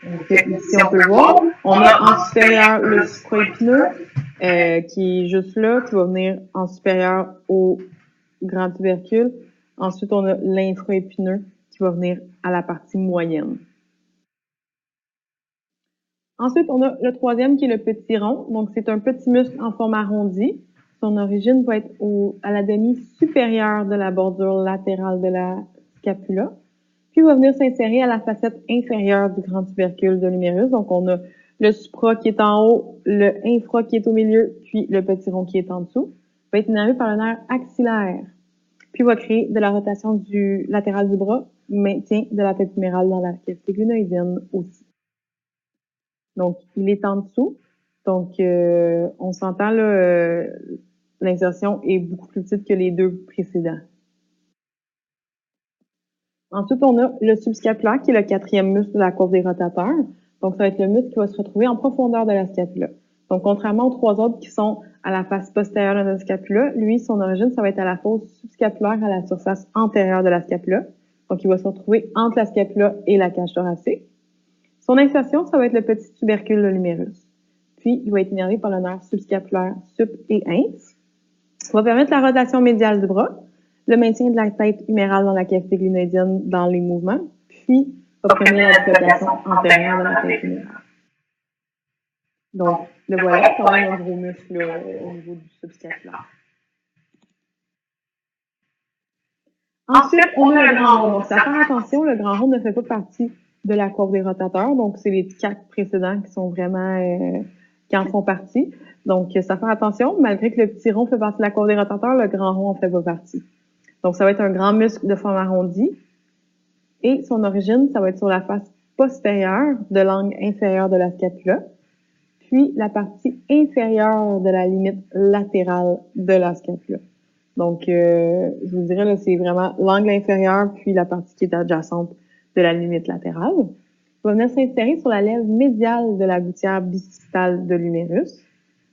Donc, ici, on peut le voir. On a en supérieur le supraépineux, qui est juste là, qui va venir en supérieur au grand tubercule. Ensuite, on a l'infraépineux qui va venir à la partie moyenne. Ensuite, on a le troisième qui est le petit rond. Donc, c'est un petit muscle en forme arrondie. Son origine va être à la demi supérieure de la bordure latérale de la scapula. Puis, il va venir s'insérer à la facette inférieure du grand tubercule de l'humérus. Donc, on a le supra qui est en haut, le infra qui est au milieu, puis le petit rond qui est en dessous. Il va être innervé par le nerf axillaire. Puis, il va créer de la rotation du latéral du bras, maintien de la tête humérale dans la cavité glénoïdienne aussi. Donc, il est en dessous. Donc, on s'entend là, l'insertion est beaucoup plus petite que les deux précédents. Ensuite, on a le subscapulaire, qui est le quatrième muscle de la courbe des rotateurs. Donc, ça va être le muscle qui va se retrouver en profondeur de la scapula. Donc, contrairement aux trois autres qui sont à la face postérieure de notre scapula, lui, son origine, ça va être à la fosse subscapulaire à la surface antérieure de la scapula. Donc, il va se retrouver entre la scapula et la cage thoracique. Son insertion, ça va être le petit tubercule de l'humérus. Puis, il va être innervé par le nerf subscapulaire sup et ins. Ça va permettre la rotation médiale du bras, le maintien de la tête humérale dans la cavité glénoïdienne dans les mouvements, puis va permettre la dislocation antérieure de la tête humérale. Donc, le voilà, c'est quand même un gros muscle là, au niveau du subscapulaire. Ensuite, on a le grand rond. Donc, à faire attention, le grand rond ne fait pas partie de la courbe des rotateurs. Donc, c'est les 4 précédents qui sont vraiment qui en font partie. Donc, ça fait attention. Malgré que le petit rond fait partie de la courbe des rotateurs, le grand rond en fait pas partie. Donc, ça va être un grand muscle de forme arrondie. Et son origine, ça va être sur la face postérieure de l'angle inférieur de la scapula, puis la partie inférieure de la limite latérale de la scapula. Donc, je vous dirais, là, c'est vraiment l'angle inférieur, puis la partie qui est adjacente de la limite latérale. Il va venir s'insérer sur la lèvre médiale de la gouttière bicipitale de l'humérus,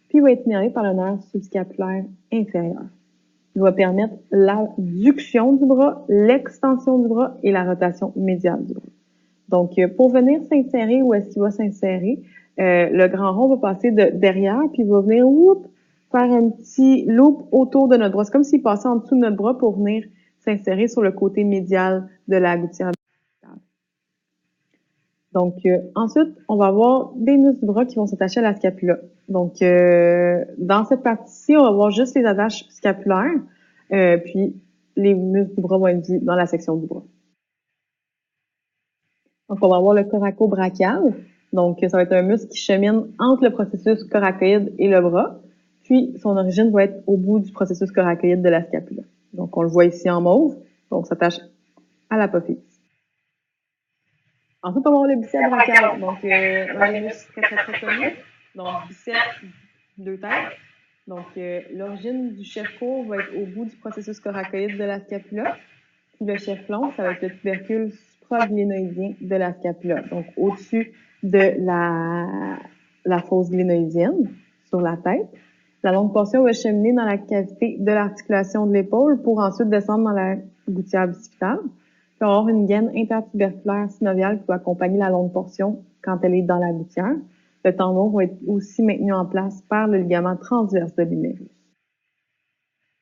puis il va être innervé par le nerf subscapulaire inférieur. Il va permettre l'adduction du bras, l'extension du bras et la rotation médiale du bras. Donc, pour venir s'insérer, où est-ce qu'il va s'insérer? Le grand rond va passer de derrière, puis il va venir faire un petit loop autour de notre bras. C'est comme s'il passait en dessous de notre bras pour venir s'insérer sur le côté médial de la gouttière. Donc, ensuite, on va avoir des muscles du bras qui vont s'attacher à la scapula. Donc, dans cette partie-ci, on va voir juste les attaches scapulaires, puis les muscles du bras vont être vus dans la section du bras. Donc, on va avoir le coracobrachial. Donc, ça va être un muscle qui chemine entre le processus coracoïde et le bras. Puis, son origine va être au bout du processus coracoïde de la scapula. Donc, on le voit ici en mauve. Donc, s'attache à l'apophyse. Ensuite, on va avoir le biceps brachial. Donc, un des muscles très connus. Donc, biceps, 2 têtes. Donc, l'origine du chef court va être au bout du processus coracoïde de la scapula. Puis, le chef long, ça va être le tubercule supraglénoïdien de la scapula. Donc, au-dessus de la fosse glénoïdienne, sur la tête. La longue portion va cheminer dans la cavité de l'articulation de l'épaule pour ensuite descendre dans la gouttière bicipitale. Puis, on va avoir une gaine intertuberculaire synoviale qui va accompagner la longue portion quand elle est dans la gouttière. Le tendon va être aussi maintenu en place par le ligament transverse de l'humérus.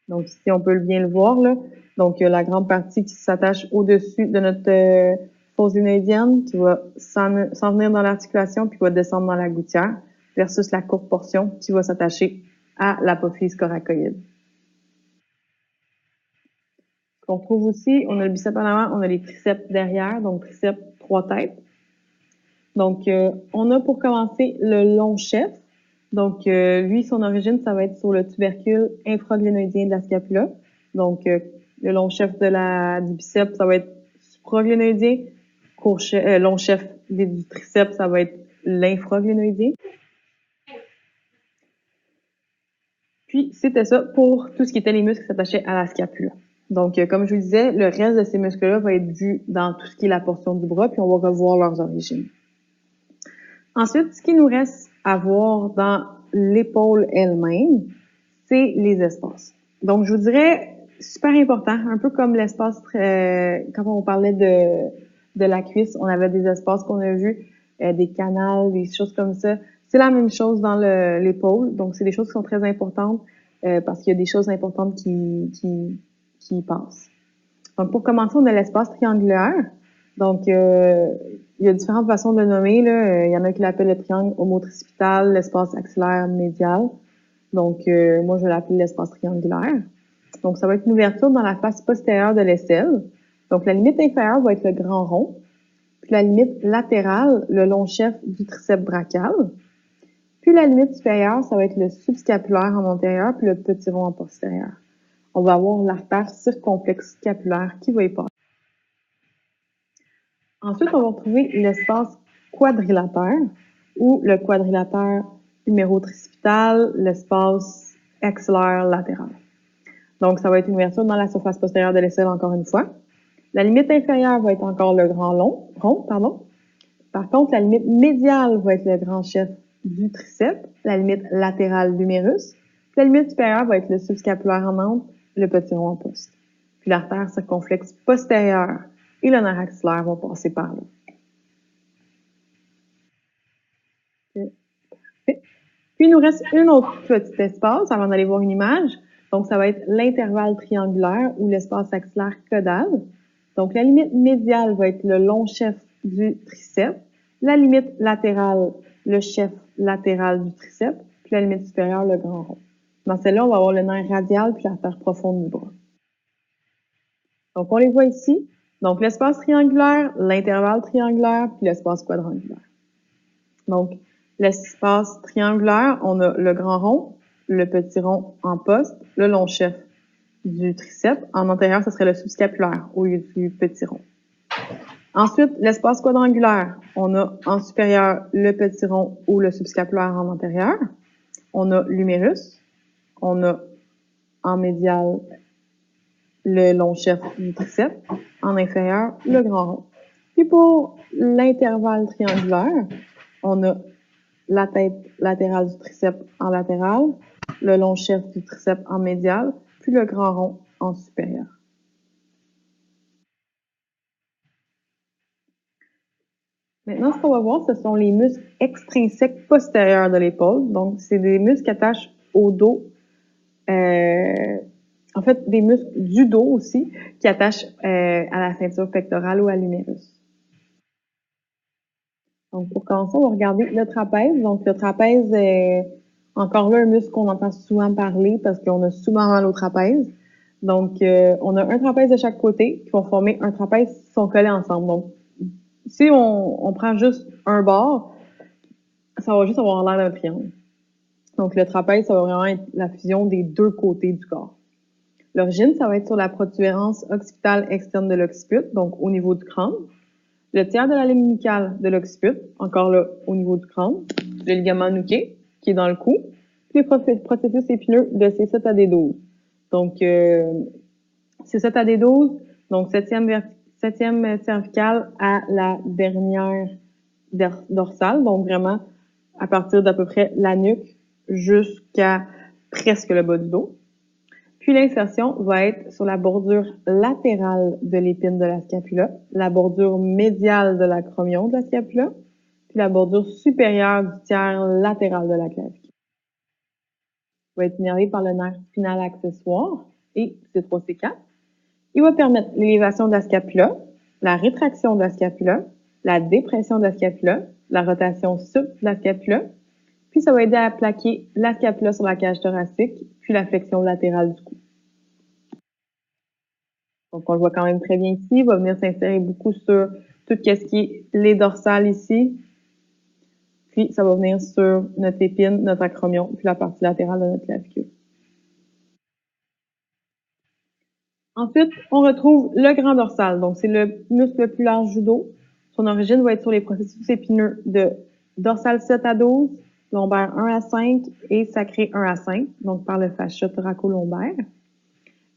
Donc, ici, on peut bien le voir, là. Donc, la grande partie qui s'attache au-dessus de notre fosse glénoïdienne, qui va s'en venir dans l'articulation, puis va descendre dans la gouttière, versus la courte portion qui va s'attacher à l'apophyse coracoïde. Ce qu'on trouve aussi, on a le biceps en avant, on a les triceps derrière, donc triceps 3 têtes. Donc, on a pour commencer le long chef. Donc, lui, son origine, ça va être sur le tubercule infraglénoïdien de la scapula. Donc, le long chef du biceps, ça va être supraglénoïdien. Long chef du triceps, ça va être l'infraglénoïdien. Puis, c'était ça pour tout ce qui était les muscles qui s'attachaient à la scapula. Donc, comme je vous disais, le reste de ces muscles-là va être vu dans tout ce qui est la portion du bras, puis on va revoir leurs origines. Ensuite, ce qui nous reste à voir dans l'épaule elle-même, c'est les espaces. Donc, je vous dirais, super important, un peu comme l'espace, quand on parlait de la cuisse, on avait des espaces qu'on a vus des canals, des choses comme ça. C'est la même chose dans l'épaule. Donc, c'est des choses qui sont très importantes parce qu'il y a des choses importantes qui y passent. Donc, pour commencer, on a l'espace triangulaire. Donc, il y a différentes façons de le nommer, là. Il y en a qui l'appellent le triangle homotricipital, l'espace axillaire médial. Donc, moi, je l'appelle l'espace triangulaire. Donc, ça va être une ouverture dans la face postérieure de l'aisselle. Donc, la limite inférieure va être le grand rond. Puis la limite latérale, le long chef du triceps brachial. Puis la limite supérieure, ça va être le subscapulaire en antérieur, puis le petit rond en postérieur. On va avoir l'artère circonflexe scapulaire qui va y passer. Ensuite, on va retrouver l'espace quadrilatère ou le quadrilatère humérotricipital, l'espace axillaire latéral. Donc, ça va être une ouverture dans la surface postérieure de l'aisselle encore une fois. La limite inférieure va être encore le grand rond, pardon. Par contre, la limite médiale va être le grand chef du triceps, la limite latérale de l'humérus. La limite supérieure va être le subscapulaire en ample, le petit rond en poste. Puis l'artère circonflexe postérieure et le nerf axillaire vont passer par là. Puis, il nous reste une autre petit espace avant d'aller voir une image. Donc, ça va être l'intervalle triangulaire ou l'espace axillaire caudal. Donc, la limite médiale va être le long chef du triceps. La limite latérale, le chef latéral du triceps. Puis la limite supérieure, le grand rond. Dans celle-là, on va avoir le nerf radial puis l'artère profonde du bras. Donc, on les voit ici. Donc, l'espace triangulaire, l'intervalle triangulaire, puis l'espace quadrangulaire. Donc, l'espace triangulaire, on a le grand rond, le petit rond en poste, le long chef du triceps. En antérieur, ce serait le subscapulaire au lieu du petit rond. Ensuite, l'espace quadrangulaire, on a en supérieur le petit rond ou le subscapulaire en antérieur. On a l'humérus. On a en médial le long chef du triceps. En inférieur, le grand rond. Puis pour l'intervalle triangulaire, on a la tête latérale du triceps en latéral, le long chef du triceps en médial, puis le grand rond en supérieur. Maintenant, ce qu'on va voir, ce sont les muscles extrinsèques postérieurs de l'épaule. Donc, c'est des muscles qui attachent au dos. En fait, des muscles du dos aussi, qui attachent à la ceinture pectorale ou à l'humérus. Donc, pour commencer, on va regarder le trapèze. Donc, le trapèze est encore là un muscle qu'on entend souvent parler parce qu'on a souvent mal au trapèze. Donc, on a un trapèze de chaque côté qui vont former un trapèze qui sont collés ensemble. Donc, si on prend juste un bord, ça va juste avoir l'air d'un triangle. Donc, le trapèze, ça va vraiment être la fusion des deux côtés du corps. L'origine, ça va être sur la protubérance occipitale externe de l'occiput, donc au niveau du crâne. Le tiers de la ligne nucale de l'occiput, encore là, au niveau du crâne. Le ligament nuqué, qui est dans le cou. Puis les processus épineux de C7 à D12. Donc, C7 à D12, donc septième cervicale à la dernière dorsale. Donc, vraiment, à partir d'à peu près la nuque jusqu'à presque le bas du dos. Puis l'insertion va être sur la bordure latérale de l'épine de la scapula, la bordure médiale de l'acromion de la scapula, puis la bordure supérieure du tiers latéral de la clavicule. Il va être innervé par le nerf spinal accessoire et C3-C4. Il va permettre l'élévation de la scapula, la rétraction de la scapula, la dépression de la scapula, la rotation souple de la scapula, puis ça va aider à plaquer la scapula sur la cage thoracique, puis la flexion latérale du cou. Donc, on le voit quand même très bien ici. Il va venir s'insérer beaucoup sur tout ce qui est les dorsales ici. Puis, ça va venir sur notre épine, notre acromion, puis la partie latérale de notre clavicule. Ensuite, on retrouve le grand dorsal. Donc, c'est le muscle le plus large du dos. Son origine va être sur les processus épineux de dorsal 7 à 12, lombaire 1 à 5 et sacré 1 à 5, donc par le fascia thoraco-lombaire.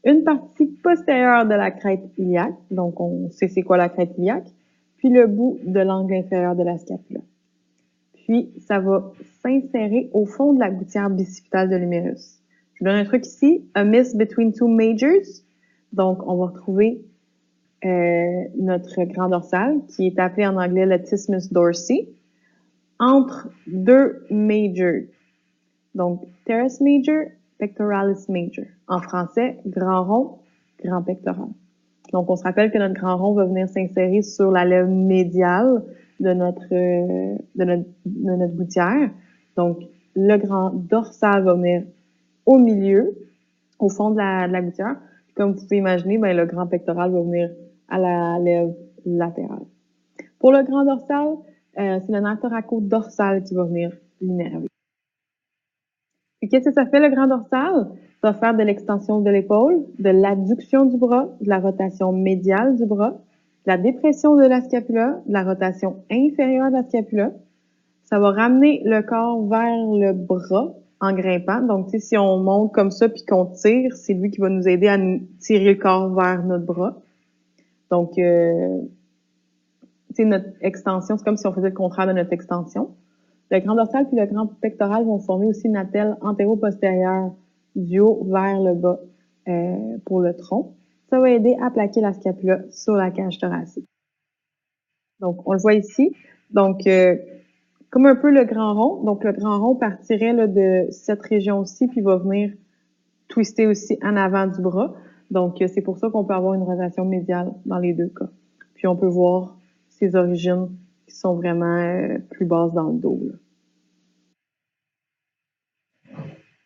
Une partie postérieure de la crête iliaque, donc on sait c'est quoi la crête iliaque, puis le bout de l'angle inférieur de la scapula. Puis, ça va s'insérer au fond de la gouttière bicipitale de l'humérus. Je vous donne un truc ici, a miss between two majors. Donc, on va retrouver notre grand dorsal, qui est appelé en anglais le latissimus dorsi. entre deux majors. Donc, teres major, pectoralis major. En français, grand rond, grand pectoral. Donc, on se rappelle que notre grand rond va venir s'insérer sur la lèvre médiale de notre gouttière. Donc, le grand dorsal va venir au milieu, au fond de la gouttière. Comme vous pouvez imaginer, ben, le grand pectoral va venir à la lèvre latérale. Pour le grand dorsal, c'est le nerf thoraco-dorsal qui va venir l'innerver. Et qu'est-ce que ça fait, le grand dorsal? Ça va faire de l'extension de l'épaule, de l'adduction du bras, de la rotation médiale du bras, de la dépression de la scapula, de la rotation inférieure de la scapula. Ça va ramener le corps vers le bras en grimpant. Donc, si on monte comme ça puis qu'on tire, c'est lui qui va nous aider à nous tirer le corps vers notre bras. Donc, notre extension, c'est comme si on faisait le contraire de notre extension. Le grand dorsal puis le grand pectoral vont former aussi une attelle antéro-postérieure du haut vers le bas pour le tronc. Ça va aider à plaquer la scapula sur la cage thoracique. Donc, on le voit ici. Donc, comme un peu le grand rond. Donc, le grand rond partirait là, de cette région-ci puis va venir twister aussi en avant du bras. Donc, c'est pour ça qu'on peut avoir une rotation médiale dans les deux cas. Puis, on peut voir ses origines qui sont vraiment plus basses dans le dos. Là.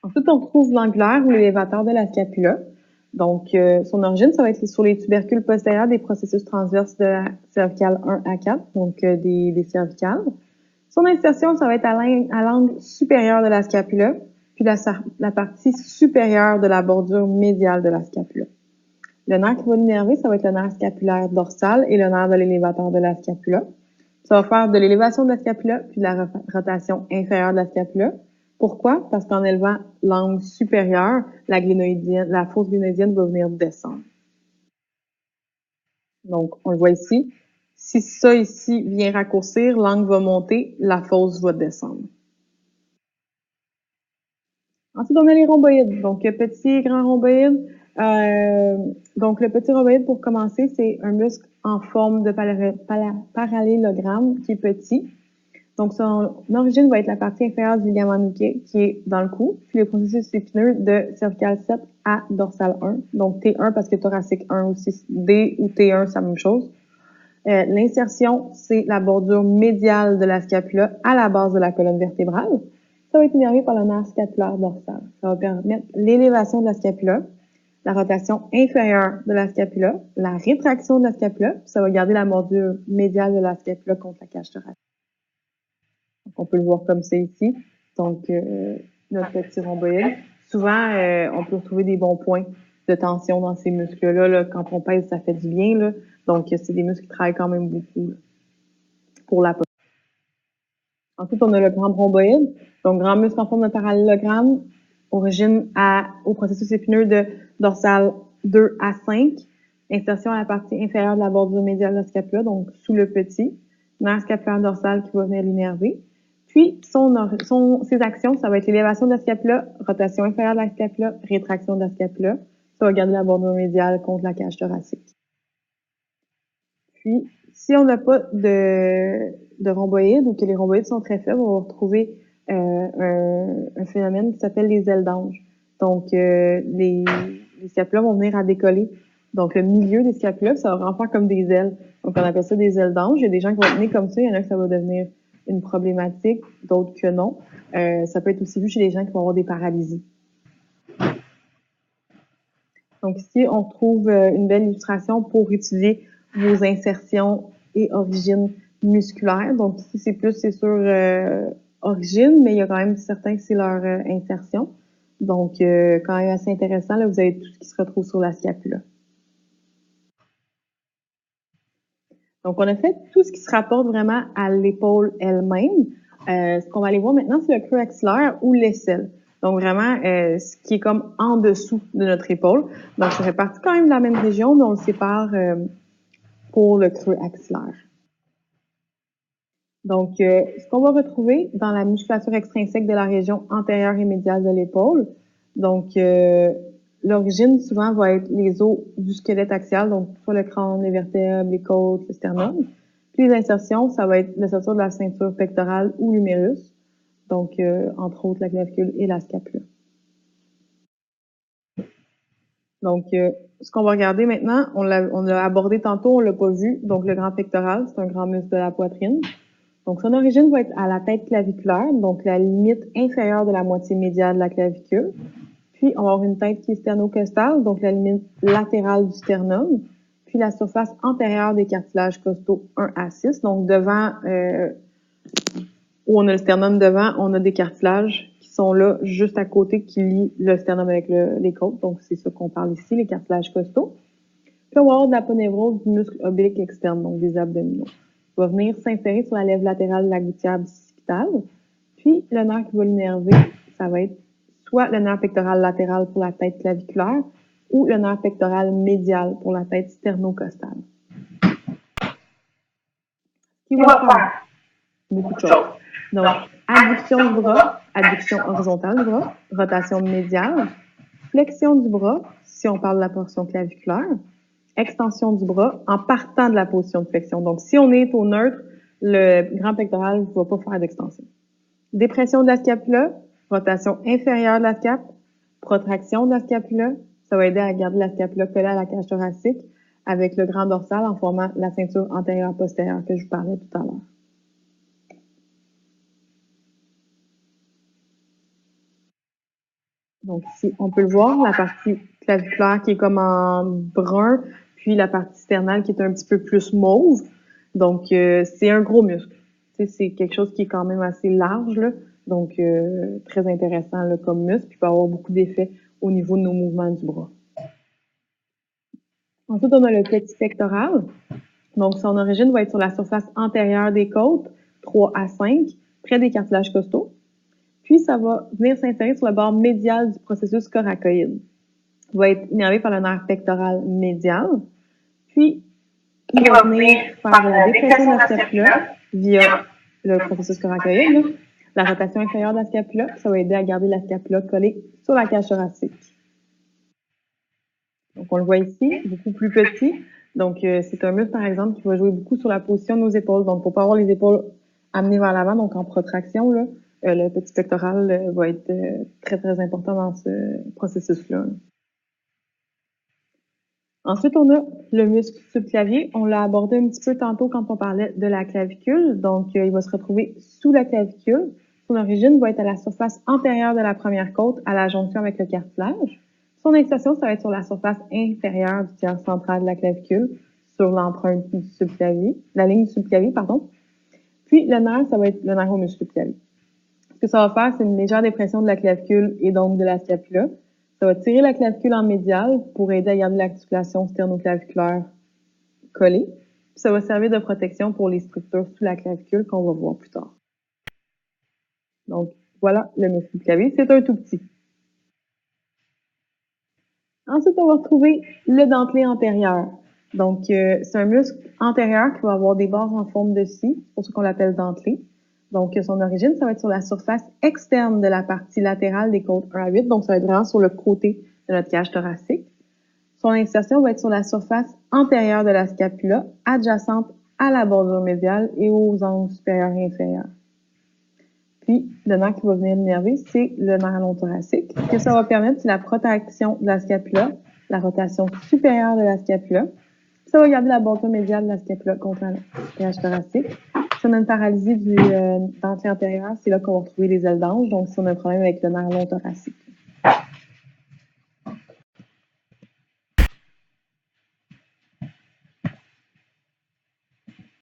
Ensuite, on trouve l'angulaire ou l'élévateur de la scapula. Donc, son origine, ça va être sur les tubercules postérieurs des processus transverses de la cervicale 1 à 4, donc des cervicales. Son insertion, ça va être à l'angle supérieur de la scapula, puis la partie supérieure de la bordure médiale de la scapula. Le nerf qui va l'innerver, ça va être le nerf scapulaire dorsal et le nerf de l'élévateur de la scapula. Ça va faire de l'élévation de la scapula puis de la rotation inférieure de la scapula. Pourquoi? Parce qu'en élevant l'angle supérieur, la fosse glénoïdienne va venir descendre. Donc, on le voit ici. Si ça ici vient raccourcir, l'angle va monter, la fosse va descendre. Ensuite, on a les rhomboïdes. Donc, petit et grand rhomboïde. Donc, le petit rhomboïde, pour commencer, c'est un muscle en forme de parallélogramme qui est petit. Donc, son origine va être la partie inférieure du ligament nuqué qui est dans le cou, puis le processus épineux de cervical 7 à dorsal 1. Donc, T1 parce que thoracique 1 aussi, D ou T1, c'est la même chose. L'insertion, c'est la bordure médiale de la scapula à la base de la colonne vertébrale. Ça va être innervé par le nerf scapulaire dorsal. Ça va permettre l'élévation de la scapula, la rotation inférieure de la scapula, la rétraction de la scapula, puis ça va garder la bordure médiale de la scapula contre la cage thoracique. Donc, on peut le voir comme ça ici. Donc, notre petit rhomboïde. Souvent, on peut retrouver des bons points de tension dans ces muscles-là. Là. Quand on pèse, ça fait du bien. Là. Donc, c'est des muscles qui travaillent quand même beaucoup là, pour la peau. Ensuite, on a le grand rhomboïde. Donc, grand muscle en forme de parallélogramme, origine au processus épineux de dorsal 2 à 5. Insertion à la partie inférieure de la bordure médiale de la scapula, donc sous le petit. Nerf scapulaire dorsal qui va venir l'innerver. Puis, ses actions, ça va être l'élévation de la scapula, rotation inférieure de la scapula, rétraction de la scapula. Ça va garder la bordure médiale contre la cage thoracique. Puis, si on n'a pas de rhomboïdes ou que les rhomboïdes sont très faibles, on va retrouver un phénomène qui s'appelle les ailes d'ange. Donc, les scapulas vont venir à décoller. Donc, le milieu des scapulas, ça va vraiment faire comme des ailes. Donc, on appelle ça des ailes d'ange. Il y a des gens qui vont venir comme ça. Il y en a que ça va devenir une problématique, d'autres que non. Ça peut être aussi vu chez les gens qui vont avoir des paralysies. Donc, ici, on trouve une belle illustration pour étudier vos insertions et origines musculaires. Donc, ici, c'est sur origine, mais il y a quand même certains que c'est leur insertion. Donc, quand même assez intéressant, là, vous avez tout ce qui se retrouve sur la scapula. Donc, on a fait tout ce qui se rapporte vraiment à l'épaule elle-même. Ce qu'on va aller voir maintenant, c'est le creux axillaire ou l'aisselle. Donc, vraiment, ce qui est comme en dessous de notre épaule. Donc, ça fait partie quand même de la même région, mais on le sépare pour le creux axillaire. Donc, ce qu'on va retrouver dans la musculature extrinsèque de la région antérieure et médiale de l'épaule, donc l'origine souvent va être les os du squelette axial, donc soit le crâne, les vertèbres, les côtes, le sternum. Puis les insertions, ça va être l'ossature de la ceinture pectorale ou l'humérus. Donc, entre autres, la clavicule et la scapula. Donc, ce qu'on va regarder maintenant, on l'a abordé tantôt, on l'a pas vu. Donc, le grand pectoral, c'est un grand muscle de la poitrine. Donc, son origine va être à la tête claviculaire, donc la limite inférieure de la moitié médiale de la clavicule. Puis, on va avoir une tête qui est sternocostale, donc la limite latérale du sternum. Puis, la surface antérieure des cartilages costaux 1 à 6. Donc, devant, où on a le sternum devant, on a des cartilages qui sont là juste à côté qui lient le sternum avec les côtes. Donc, c'est ça qu'on parle ici, les cartilages costaux. Puis, on va avoir de l'aponévrose du muscle oblique externe, donc des abdominaux. Il va venir s'insérer sur la lèvre latérale de la gouttière bicipitale. Puis, le nerf qui va l'innerver, ça va être soit le nerf pectoral latéral pour la tête claviculaire ou le nerf pectoral médial pour la tête sternocostale. Qui va faire beaucoup de choses. Donc, adduction du bras, adduction horizontale du bras, rotation médiale, flexion du bras, si on parle de la portion claviculaire, extension du bras en partant de la position de flexion. Donc, si on est au neutre, le grand pectoral ne va pas faire d'extension. Dépression de la scapula, rotation inférieure de la scape, protraction de la scapula, ça va aider à garder la scapula collée à la cage thoracique avec le grand dorsal en formant la ceinture antérieure-postérieure que je vous parlais tout à l'heure. Donc ici, on peut le voir, la partie claviculaire qui est comme en brun, puis la partie sternale qui est un petit peu plus mauve. Donc, c'est un gros muscle. C'est quelque chose qui est quand même assez large, là. Donc, très intéressant là, comme muscle, puis peut avoir beaucoup d'effets au niveau de nos mouvements du bras. Ensuite, on a le petit pectoral. Donc, son origine va être sur la surface antérieure des côtes, 3 à 5, près des cartilages costaux. Puis, ça va venir s'insérer sur le bord médial du processus coracoïde. Il va être innervé par le nerf pectoral médial. Puis, il va venir faire la dépression de la scapula via le processus coracoïde. La rotation inférieure de la scapula, ça va aider à garder la scapula collée sur la cage thoracique. Donc, on le voit ici, beaucoup plus petit. Donc, c'est un muscle, par exemple, qui va jouer beaucoup sur la position de nos épaules. Donc, pour pas avoir les épaules amenées vers l'avant, donc en protraction, là, le petit pectoral va être très, très important dans ce processus-là. Ensuite, on a le muscle subclavier. On l'a abordé un petit peu tantôt quand on parlait de la clavicule. Donc, il va se retrouver sous la clavicule. Son origine va être à la surface antérieure de la première côte, à la jonction avec le cartilage. Son insertion, ça va être sur la surface inférieure du tiers central de la clavicule, sur l'empreinte du subclavier, la ligne du subclavier, pardon. Puis, le nerf, ça va être le nerf au muscle subclavier. Ce que ça va faire, c'est une légère dépression de la clavicule et donc de la scapula. Ça va tirer la clavicule en médial pour aider à garder l'articulation sternoclaviculaire collée. Puis ça va servir de protection pour les structures sous la clavicule qu'on va voir plus tard. Donc, voilà le muscle clavier. C'est un tout petit. Ensuite, on va retrouver le dentelé antérieur. Donc, c'est un muscle antérieur qui va avoir des bords en forme de scie. C'est pour ça qu'on l'appelle dentelé. Donc, son origine, ça va être sur la surface externe de la partie latérale des côtes 1 à 8. Donc, ça va être vraiment sur le côté de notre cage thoracique. Son insertion va être sur la surface antérieure de la scapula, adjacente à la bordure médiale et aux angles supérieurs et inférieurs. Puis, le nerf qui va venir l'innerver, c'est le nerf long thoracique. Ce que ça va permettre, c'est la protection de la scapula, la rotation supérieure de la scapula. Ça va garder la bordure médiale de la scapula contre la cage thoracique. Si on a une paralysie du dentelé antérieur, c'est là qu'on va retrouver les ailes d'ange. Donc, si on a un problème avec le nerf long thoracique.